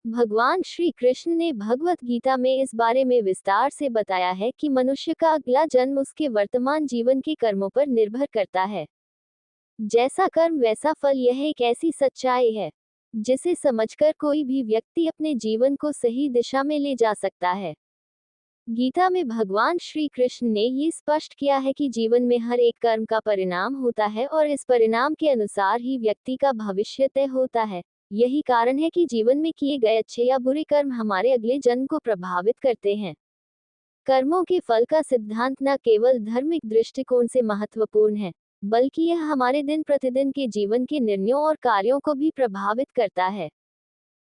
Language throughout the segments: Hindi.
भगवान श्री कृष्ण ने भगवत गीता में इस बारे में विस्तार से बताया है कि मनुष्य का अगला जन्म उसके वर्तमान जीवन के कर्मों पर निर्भर करता है। जैसा कर्म वैसा फल, यह एक ऐसी सच्चाई है जिसे समझकर कोई भी व्यक्ति अपने जीवन को सही दिशा में ले जा सकता है। गीता में भगवान श्री कृष्ण ने ये स्पष्ट किया है कि जीवन में हर एक कर्म का परिणाम होता है और इस परिणाम के अनुसार ही व्यक्ति का भविष्य तय होता है। यही कारण है कि जीवन में किए गए अच्छे या बुरे कर्म हमारे अगले जन्म को प्रभावित करते हैं। कर्मों के फल का सिद्धांत न केवल धार्मिक दृष्टिकोण से महत्वपूर्ण है, बल्कि यह हमारे दिन प्रतिदिन के जीवन के निर्णयों और कार्यों को भी प्रभावित करता है।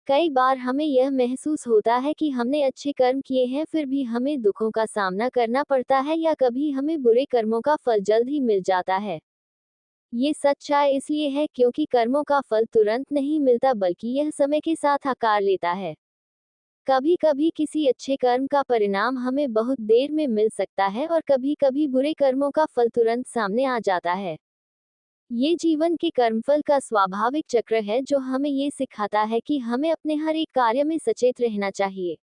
कई बार हमें यह महसूस होता है कि हमने अच्छे कर्म किए हैं, फिर भी हमें दुखों का सामना करना पड़ता है या कभी हमें बुरे कर्मों का फल जल्द ही मिल जाता है। ये सच्चाई इसलिए है क्योंकि कर्मों का फल तुरंत नहीं मिलता, बल्कि यह समय के साथ आकार लेता है। कभी कभी किसी अच्छे कर्म का परिणाम हमें बहुत देर में मिल सकता है और कभी कभी बुरे कर्मों का फल तुरंत सामने आ जाता है। ये जीवन के कर्मफल का स्वाभाविक चक्र है जो हमें ये सिखाता है कि हमें अपने हर एक कार्य में सचेत रहना चाहिए।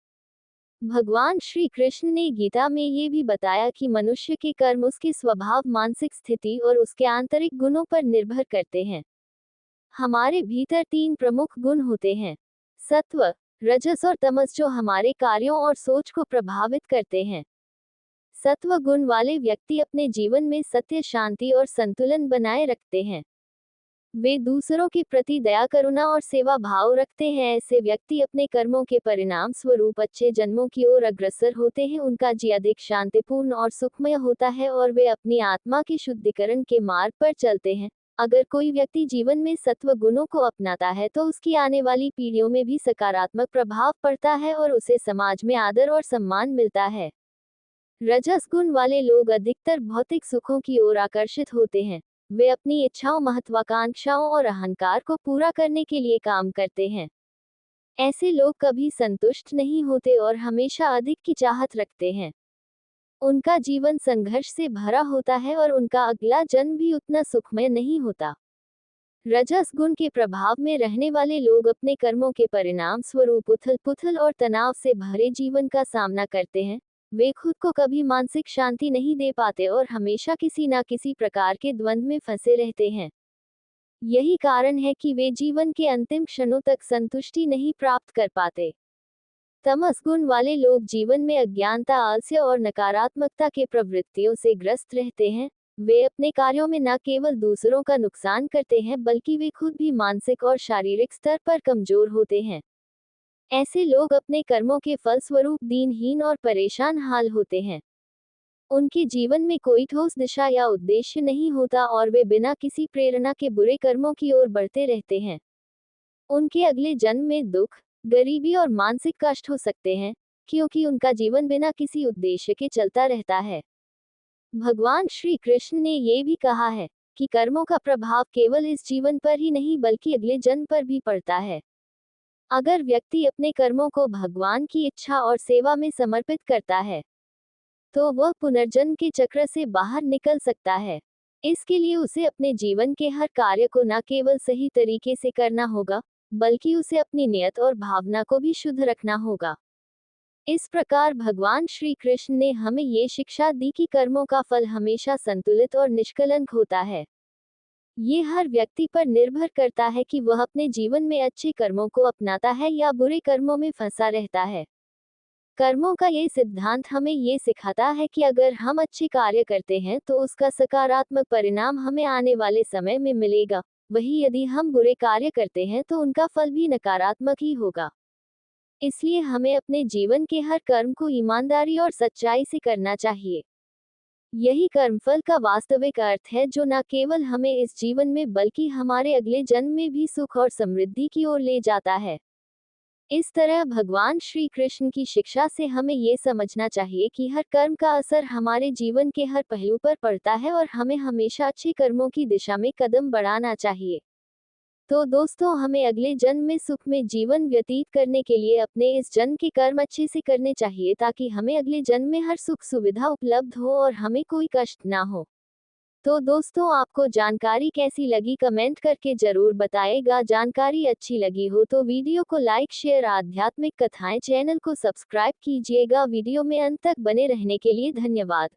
भगवान श्री कृष्ण ने गीता में ये भी बताया कि मनुष्य के कर्म उसके स्वभाव, मानसिक स्थिति और उसके आंतरिक गुणों पर निर्भर करते हैं। हमारे भीतर तीन प्रमुख गुण होते हैं, सत्व, रजस और तमस, जो हमारे कार्यों और सोच को प्रभावित करते हैं। सत्व गुण वाले व्यक्ति अपने जीवन में सत्य, शांति और संतुलन बनाए रखते हैं। वे दूसरों के प्रति दया, करुणा और सेवा भाव रखते हैं। ऐसे व्यक्ति अपने कर्मों के परिणाम स्वरूप अच्छे जन्मों की ओर अग्रसर होते हैं। उनका जीवन अधिक शांतिपूर्ण और सुखमय होता है और वे अपनी आत्मा के शुद्धिकरण के मार्ग पर चलते हैं। अगर कोई व्यक्ति जीवन में सत्व गुणों को अपनाता है तो उसकी आने वाली पीढ़ियों में भी सकारात्मक प्रभाव पड़ता है और उसे समाज में आदर और सम्मान मिलता है। रजस गुण वाले लोग अधिकतर भौतिक सुखों की ओर आकर्षित होते हैं। वे अपनी इच्छाओं, महत्वाकांक्षाओं और अहंकार को पूरा करने के लिए काम करते हैं। ऐसे लोग कभी संतुष्ट नहीं होते और हमेशा अधिक की चाहत रखते हैं। उनका जीवन संघर्ष से भरा होता है और उनका अगला जन्म भी उतना सुखमय नहीं होता। रजस गुण के प्रभाव में रहने वाले लोग अपने कर्मों के परिणाम स्वरूप उथल-पुथल और तनाव से भरे जीवन का सामना करते हैं। वे खुद को कभी मानसिक शांति नहीं दे पाते और हमेशा किसी न किसी प्रकार के द्वंद्व में फंसे रहते हैं। यही कारण है कि वे जीवन के अंतिम क्षणों तक संतुष्टि नहीं प्राप्त कर पाते। तमस गुण वाले लोग जीवन में अज्ञानता, आलस्य और नकारात्मकता के प्रवृत्तियों से ग्रस्त रहते हैं। वे अपने कार्यों में न केवल दूसरों का नुकसान करते हैं, बल्कि वे खुद भी मानसिक और शारीरिक स्तर पर कमजोर होते हैं। ऐसे लोग अपने कर्मों के फलस्वरूप दीनहीन और परेशान हाल होते हैं। उनके जीवन में कोई ठोस दिशा या उद्देश्य नहीं होता और वे बिना किसी प्रेरणा के बुरे कर्मों की ओर बढ़ते रहते हैं। उनके अगले जन्म में दुख, गरीबी और मानसिक कष्ट हो सकते हैं, क्योंकि उनका जीवन बिना किसी उद्देश्य के चलता रहता है। भगवान श्री कृष्ण ने ये भी कहा है कि कर्मों का प्रभाव केवल इस जीवन पर ही नहीं बल्कि अगले जन्म पर भी पड़ता है। अगर व्यक्ति अपने कर्मों को भगवान की इच्छा और सेवा में समर्पित करता है, तो वह पुनर्जन्म के चक्र से बाहर निकल सकता है। इसके लिए उसे अपने जीवन के हर कार्य को न केवल सही तरीके से करना होगा, बल्कि उसे अपनी नियत और भावना को भी शुद्ध रखना होगा। इस प्रकार भगवान श्री कृष्ण ने हमें ये शिक्षा दी कि कर्मों का फल हमेशा संतुलित और निष्कलंक होता है। ये हर व्यक्ति पर निर्भर करता है कि वह अपने जीवन में अच्छे कर्मों को अपनाता है या बुरे कर्मों में फंसा रहता है। कर्मों का ये सिद्धांत हमें ये सिखाता है कि अगर हम अच्छे कार्य करते हैं तो उसका सकारात्मक परिणाम हमें आने वाले समय में मिलेगा। वहीं यदि हम बुरे कार्य करते हैं तो उनका फल भी नकारात्मक ही होगा। इसलिए हमें अपने जीवन के हर कर्म को ईमानदारी और सच्चाई से करना चाहिए। यही कर्मफल का वास्तविक अर्थ है, जो न केवल हमें इस जीवन में बल्कि हमारे अगले जन्म में भी सुख और समृद्धि की ओर ले जाता है। इस तरह भगवान श्री कृष्ण की शिक्षा से हमें ये समझना चाहिए कि हर कर्म का असर हमारे जीवन के हर पहलू पर पड़ता है और हमें हमेशा अच्छे कर्मों की दिशा में कदम बढ़ाना चाहिए। तो दोस्तों, हमें अगले जन्म में सुख में जीवन व्यतीत करने के लिए अपने इस जन्म के कर्म अच्छे से करने चाहिए, ताकि हमें अगले जन्म में हर सुख सुविधा उपलब्ध हो और हमें कोई कष्ट ना हो। तो दोस्तों, आपको जानकारी कैसी लगी कमेंट करके जरूर बताएगा। जानकारी अच्छी लगी हो तो वीडियो को लाइक शेयर आध्यात्मिक कथाएं चैनल को सब्सक्राइब कीजिएगा। वीडियो में अंत तक बने रहने के लिए धन्यवाद।